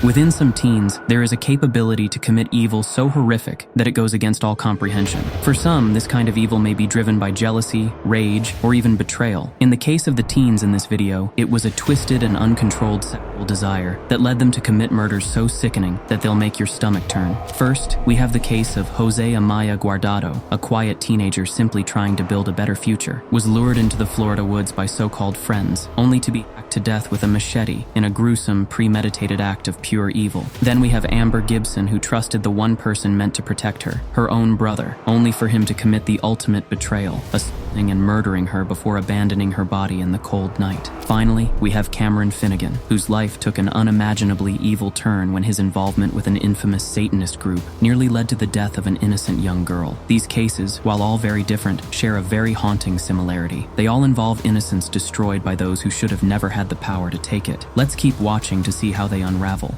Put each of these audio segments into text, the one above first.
Within some teens, there is a capability to commit evil so horrific that it goes against all comprehension. For some, this kind of evil may be driven by jealousy, rage, or even betrayal. In the case of the teens in this video, it was a twisted and uncontrolled sexual desire that led them to commit murders so sickening that they'll make your stomach turn. First, we have the case of Jose Amaya-Guardado, a quiet teenager simply trying to build a better future, was lured into the Florida woods by so-called friends, only to be hacked to death with a machete in a gruesome, premeditated act of pure evil. Then we have Amber Gibson, who trusted the one person meant to protect her, her own brother, only for him to commit the ultimate betrayal, assaulting and murdering her before abandoning her body in the cold night. Finally, we have Cameron Finegan, whose life took an unimaginably evil turn when his involvement with an infamous Satanist group nearly led to the death of an innocent young girl. These cases, while all very different, share a very haunting similarity. They all involve innocence destroyed by those who should have never had the power to take it. Let's keep watching to see how they unravel.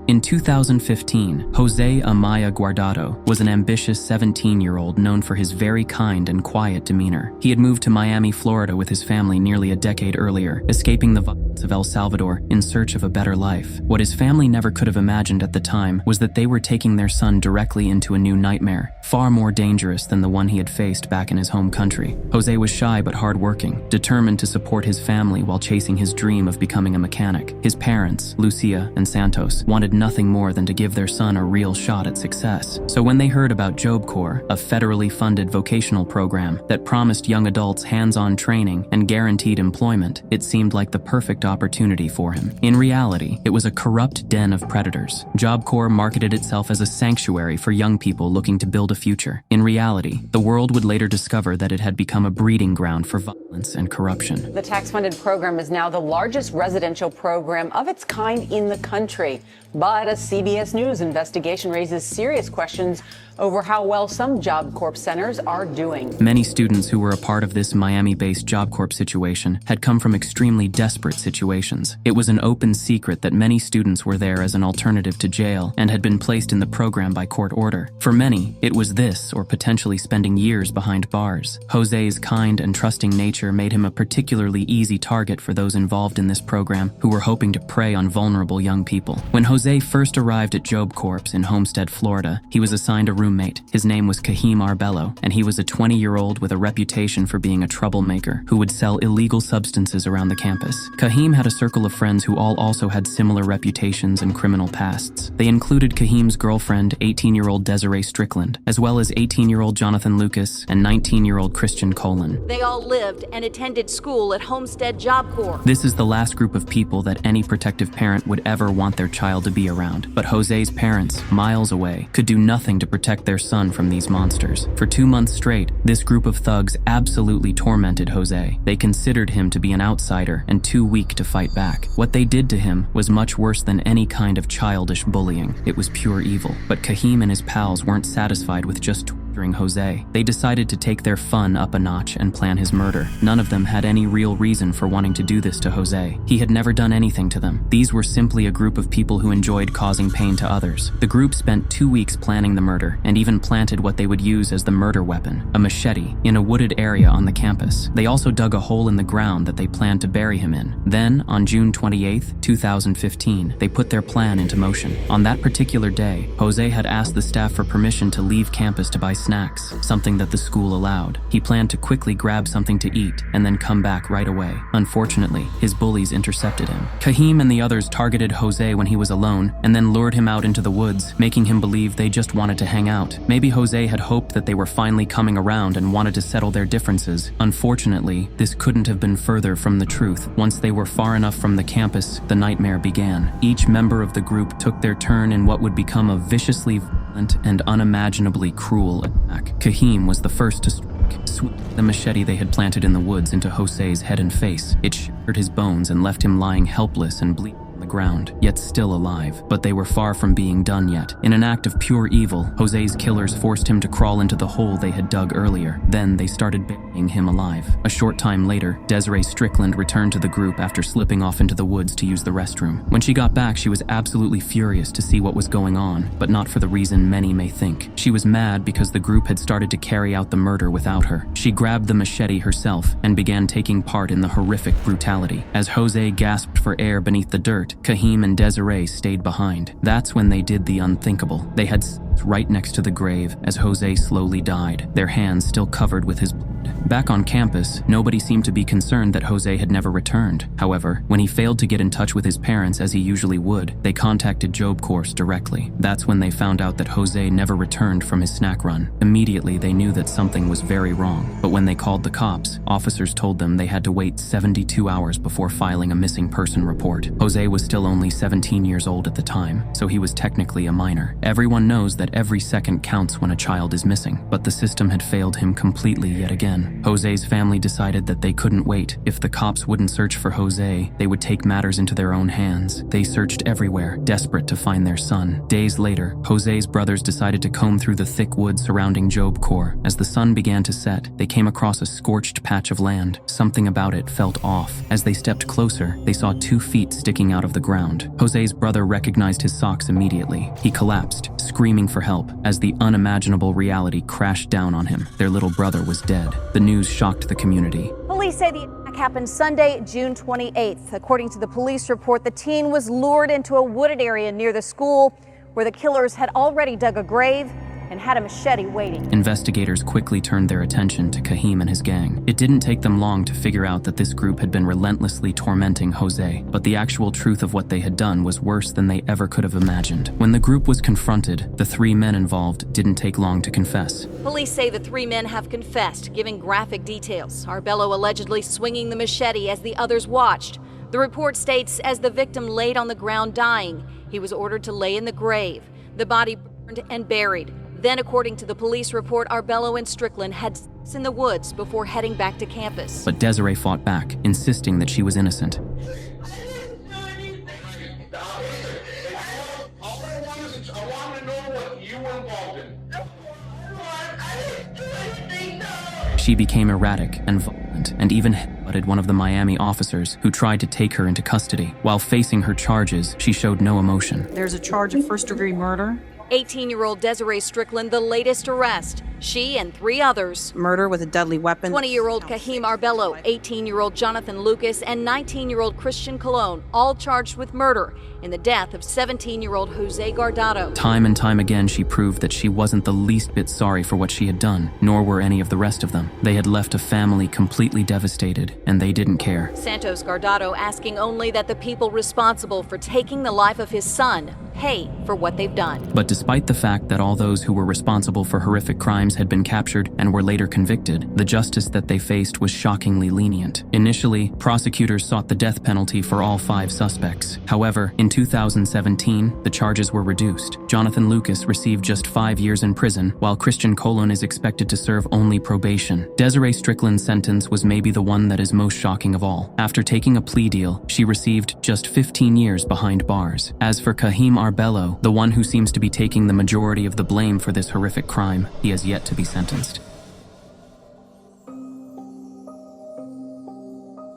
In 2015, Jose Amaya-Guardado was an ambitious 17-year-old known for his very kind and quiet demeanor. He had moved to Miami, Florida with his family nearly a decade earlier, escaping the violence of El Salvador in search of a better life. What his family never could have imagined at the time was that they were taking their son directly into a new nightmare, far more dangerous than the one he had faced back in his home country. Jose was shy but hardworking, determined to support his family while chasing his dream of becoming a mechanic. His parents, Lucia and Santos, wanted nothing more than to give their son a real shot at success. So when they heard about Job Corps, a federally funded vocational program that promised young adults hands-on training and guaranteed employment, it seemed like the perfect opportunity for him. In reality, it was a corrupt den of predators. Job Corps marketed itself as a sanctuary for young people looking to build a future. In reality, the world would later discover that it had become a breeding ground for violence and corruption. The tax-funded program is now the largest residential program of its kind in the country. But a CBS News investigation raises serious questions over how well some Job Corps centers are doing. Many students who were a part of this Miami-based Job Corps situation had come from extremely desperate situations. It was an open secret that many students were there as an alternative to jail and had been placed in the program by court order. For many, it was this or potentially spending years behind bars. Jose's kind and trusting nature made him a particularly easy target for those involved in this program who were hoping to prey on vulnerable young people. When Jose first arrived at Job Corps in Homestead, Florida, he was assigned a roommate. His name was Kahim Arbello, and he was a 20-year-old with a reputation for being a troublemaker who would sell illegal substances around the campus. Kahim had a circle of friends who all also had similar reputations and criminal pasts. They included Kahim's girlfriend, 18-year-old Desiree Strickland, as well as 18-year-old Jonathan Lucas and 19-year-old Christian Colin. They all lived and attended school at Homestead Job Corps. This is the last group of people that any protective parent would ever want their child to be around. But Jose's parents, miles away, could do nothing to protect their son from these monsters. For 2 months straight, this group of thugs absolutely tormented Jose. They considered him to be an outsider and too weak to fight back. What they did to him was much worse than any kind of childish bullying. It was pure evil. But Kahim and his pals weren't satisfied with just torturing Jose. They decided to take their fun up a notch and plan his murder. None of them had any real reason for wanting to do this to Jose. He had never done anything to them. These were simply a group of people who enjoyed causing pain to others. The group spent 2 weeks planning the murder and even planted what they would use as the murder weapon, a machete, in a wooded area on the campus. They also dug a hole in the ground that they planned to bury him in. Then, on June 28, 2015, they put their plan into motion. On that particular day, Jose had asked the staff for permission to leave campus to buy snacks, something that the school allowed. He planned to quickly grab something to eat and then come back right away. Unfortunately, his bullies intercepted him. Kahim and the others targeted Jose when he was alone and then lured him out into the woods, making him believe they just wanted to hang out. Maybe Jose had hoped that they were finally coming around and wanted to settle their differences. Unfortunately, this couldn't have been further from the truth. Once they were far enough from the campus, the nightmare began. Each member of the group took their turn in what would become a viciously violent and unimaginably cruel attack. Kahim was the first to sweep the machete they had planted in the woods into Jose's head and face. It shattered his bones and left him lying helpless and bleeding on the ground, yet still alive. But they were far from being done yet. In an act of pure evil, Jose's killers forced him to crawl into the hole they had dug earlier. Then they started burying him alive. A short time later, Desiree Strickland returned to the group after slipping off into the woods to use the restroom. When she got back, she was absolutely furious to see what was going on, but not for the reason many may think. She was mad because the group had started to carry out the murder without her. She grabbed the machete herself and began taking part in the horrific brutality. As Jose gasped for air beneath the dirt, Kahim and Desiree stayed behind. That's when they did the unthinkable. They had right next to the grave as Jose slowly died, their hands still covered with his blood. Back on campus, nobody seemed to be concerned that Jose had never returned. However, when he failed to get in touch with his parents as he usually would, they contacted Job Corps directly. That's when they found out that Jose never returned from his snack run. Immediately, they knew that something was very wrong. But when they called the cops, officers told them they had to wait 72 hours before filing a missing person report. Jose was still only 17 years old at the time, so he was technically a minor. Everyone knows that every second counts when a child is missing, but the system had failed him completely yet again. Jose's family decided that they couldn't wait. If the cops wouldn't search for Jose, they would take matters into their own hands. They searched everywhere, desperate to find their son. Days later, Jose's brothers decided to comb through the thick woods surrounding Job Corps. As the sun began to set, they came across a scorched patch of land. Something about it felt off. As they stepped closer, they saw 2 feet sticking out of the ground. Jose's brother recognized his socks immediately. He collapsed, screaming for help, as the unimaginable reality crashed down on him. Their little brother was dead. The news shocked the community. Police say the attack happened Sunday, June 28th. According to the police report, the teen was lured into a wooded area near the school where the killers had already dug a grave and had a machete waiting. Investigators quickly turned their attention to Kahim and his gang. It didn't take them long to figure out that this group had been relentlessly tormenting Jose, but the actual truth of what they had done was worse than they ever could have imagined. When the group was confronted, the 3 men involved didn't take long to confess. Police say the 3 men have confessed, giving graphic details. Arbello allegedly swinging the machete as the others watched. The report states as the victim laid on the ground dying, he was ordered to lay in the grave. The body burned and buried. Then, according to the police report, Arbello and Strickland had sex in the woods before heading back to campus. But Desiree fought back, insisting that she was innocent. She became erratic and violent, and even headbutted one of the Miami officers who tried to take her into custody. While facing her charges, she showed no emotion. There's a charge of first-degree murder. 18-year-old Desiree Strickland, the latest arrest. She and 3 others. Murder with a deadly weapon. 20-year-old Kahim Arbello, 18-year-old Jonathan Lucas, and 19-year-old Christian Colon, all charged with murder in the death of 17-year-old Jose Guardado. Time and time again, she proved that she wasn't the least bit sorry for what she had done, nor were any of the rest of them. They had left a family completely devastated, and they didn't care. Santos Guardado asking only that the people responsible for taking the life of his son pay for what they've done. But despite the fact that all those who were responsible for horrific crimes had been captured and were later convicted, the justice that they faced was shockingly lenient. Initially, prosecutors sought the death penalty for all 5 suspects. However, in 2017, the charges were reduced. Jonathan Lucas received just 5 years in prison, while Christian Colon is expected to serve only probation. Desiree Strickland's sentence was maybe the one that is most shocking of all. After taking a plea deal, she received just 15 years behind bars. As for Kahim Arbello, the one who seems to be taking the majority of the blame for this horrific crime, he has yet to be sentenced.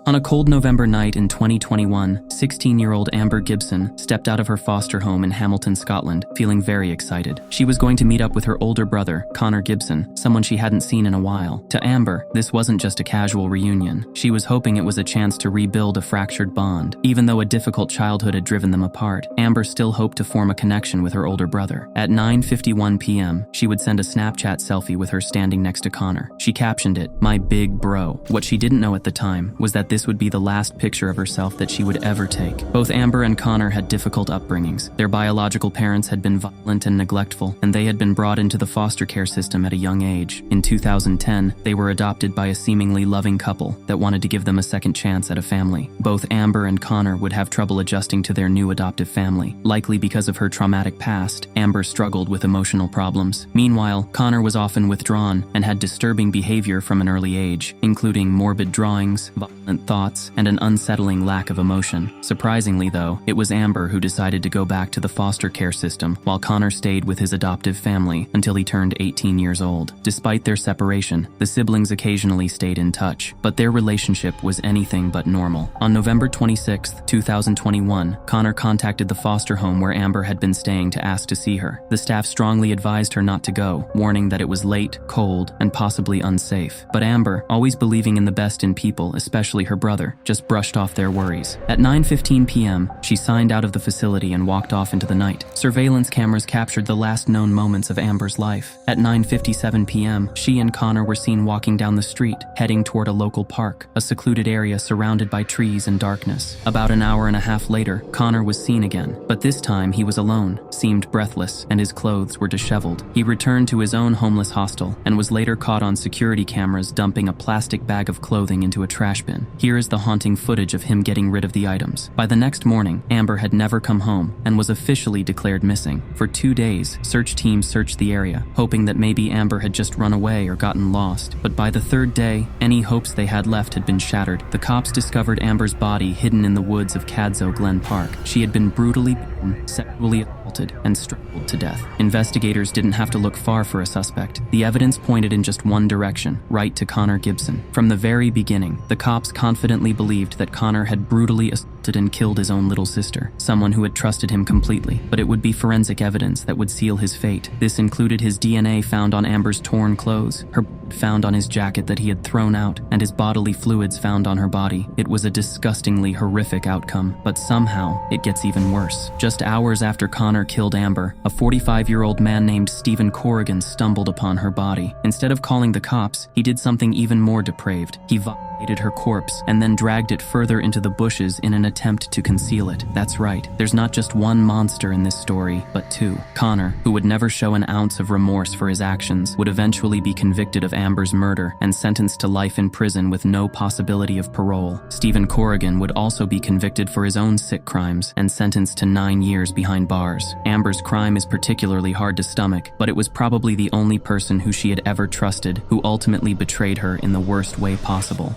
On a cold November night in 2021, 16-year-old Amber Gibson stepped out of her foster home in Hamilton, Scotland, feeling very excited. She was going to meet up with her older brother, Connor Gibson, someone she hadn't seen in a while. To Amber, this wasn't just a casual reunion. She was hoping it was a chance to rebuild a fractured bond. Even though a difficult childhood had driven them apart, Amber still hoped to form a connection with her older brother. At 9:51 p.m., she would send a Snapchat selfie with her standing next to Connor. She captioned it, "My big bro." What she didn't know at the time was that this would be the last picture of herself that she would ever take. Both Amber and Connor had difficult upbringings. Their biological parents had been violent and neglectful, and they had been brought into the foster care system at a young age. In 2010, they were adopted by a seemingly loving couple that wanted to give them a second chance at a family. Both Amber and Connor would have trouble adjusting to their new adoptive family. Likely because of her traumatic past, Amber struggled with emotional problems. Meanwhile, Connor was often withdrawn and had disturbing behavior from an early age, including morbid drawings, violent thoughts, thoughts and an unsettling lack of emotion. Surprisingly, though, it was Amber who decided to go back to the foster care system while Connor stayed with his adoptive family until he turned 18 years old. Despite their separation, the siblings occasionally stayed in touch, but their relationship was anything but normal. On November 26, 2021, Connor contacted the foster home where Amber had been staying to ask to see her. The staff strongly advised her not to go, warning that it was late, cold, and possibly unsafe. But Amber, always believing in the best in people, especially her brother, just brushed off their worries. At 9:15 p.m., she signed out of the facility and walked off into the night. Surveillance cameras captured the last known moments of Amber's life. At 9:57 p.m., she and Connor were seen walking down the street, heading toward a local park, a secluded area surrounded by trees and darkness. About an hour and a half later, Connor was seen again, but this time he was alone, seemed breathless, and his clothes were disheveled. He returned to his own homeless hostel and was later caught on security cameras dumping a plastic bag of clothing into a trash bin. Here is the haunting footage of him getting rid of the items. By the next morning, Amber had never come home and was officially declared missing. For 2 days, search teams searched the area, hoping that maybe Amber had just run away or gotten lost. But by the third day, any hopes they had left had been shattered. The cops discovered Amber's body hidden in the woods of Cadzo Glen Park. She had been brutally beaten, sexually assaulted, and strangled to death. Investigators didn't have to look far for a suspect. The evidence pointed in just one direction, right to Connor Gibson. From the very beginning, the cops confidently believed that Connor had brutally assaulted and killed his own little sister, someone who had trusted him completely. But it would be forensic evidence that would seal his fate. This included his DNA found on Amber's torn clothes, her blood found on his jacket that he had thrown out, and his bodily fluids found on her body. It was a disgustingly horrific outcome, but somehow it gets even worse. Just hours after Connor killed Amber, a 45-year-old man named Stephen Corrigan stumbled upon her body. Instead of calling the cops, he did something even more depraved. He violated her corpse and then dragged it further into the bushes in an attempt to conceal it. That's right, there's not just one monster in this story, but two. Connor, who would never show an ounce of remorse for his actions, would eventually be convicted of Amber's murder and sentenced to life in prison with no possibility of parole. Stephen Corrigan would also be convicted for his own sick crimes and sentenced to 9 years behind bars. Amber's crime is particularly hard to stomach, but it was probably the only person who she had ever trusted who ultimately betrayed her in the worst way possible.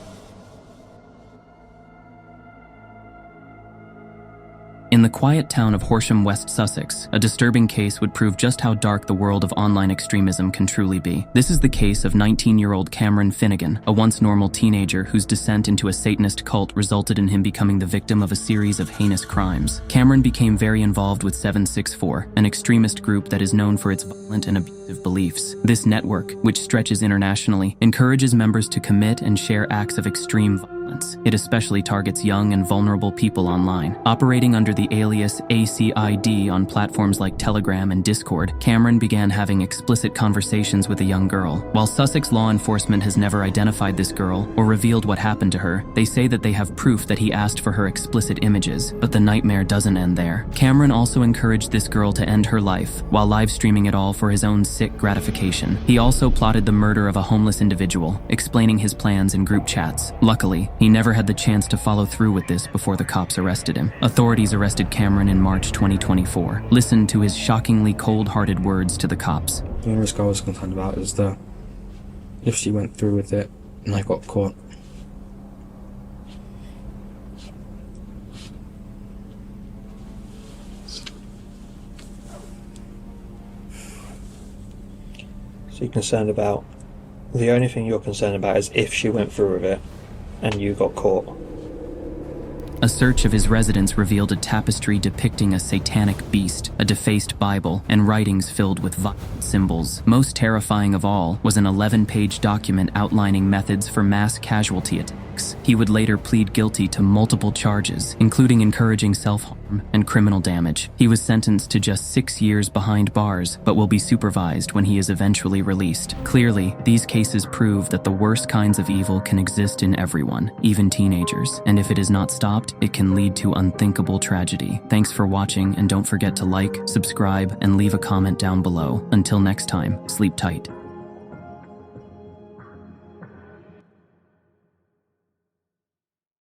In the quiet town of Horsham, West Sussex, a disturbing case would prove just how dark the world of online extremism can truly be. This is the case of 19-year-old Cameron Finegan, a once normal teenager whose descent into a Satanist cult resulted in him becoming the victim of a series of heinous crimes. Cameron became very involved with 764, an extremist group that is known for its violent and abusive beliefs. This network, which stretches internationally, encourages members to commit and share acts of extreme violence. It especially targets young and vulnerable people online. Operating under the alias ACID on platforms like Telegram and Discord, Cameron began having explicit conversations with a young girl. While Sussex law enforcement has never identified this girl or revealed what happened to her, they say that they have proof that he asked for her explicit images, but the nightmare doesn't end there. Cameron also encouraged this girl to end her life while live streaming it all for his own sick gratification. He also plotted the murder of a homeless individual, explaining his plans in group chats. Luckily, he never had the chance to follow through with this before the cops arrested him. Authorities arrested Cameron in March 2024. Listen to his shockingly cold-hearted words to the cops. The only risk I was concerned about is that if she went through with it and I got caught. So you're concerned about, the only thing you're concerned about is if she went through with it and you got caught. A search of his residence revealed a tapestry depicting a satanic beast, a defaced Bible, and writings filled with violent symbols. Most terrifying of all was an 11-page document outlining methods for mass casualty attacks. He would later plead guilty to multiple charges, including encouraging self-harm and criminal damage. He was sentenced to just 6 years behind bars, but will be supervised when he is eventually released. Clearly, these cases prove that the worst kinds of evil can exist in everyone, even teenagers, and if it is not stopped, it can lead to unthinkable tragedy. Thanks for watching, and don't forget to like, subscribe, and leave a comment down below. Until next time, sleep tight.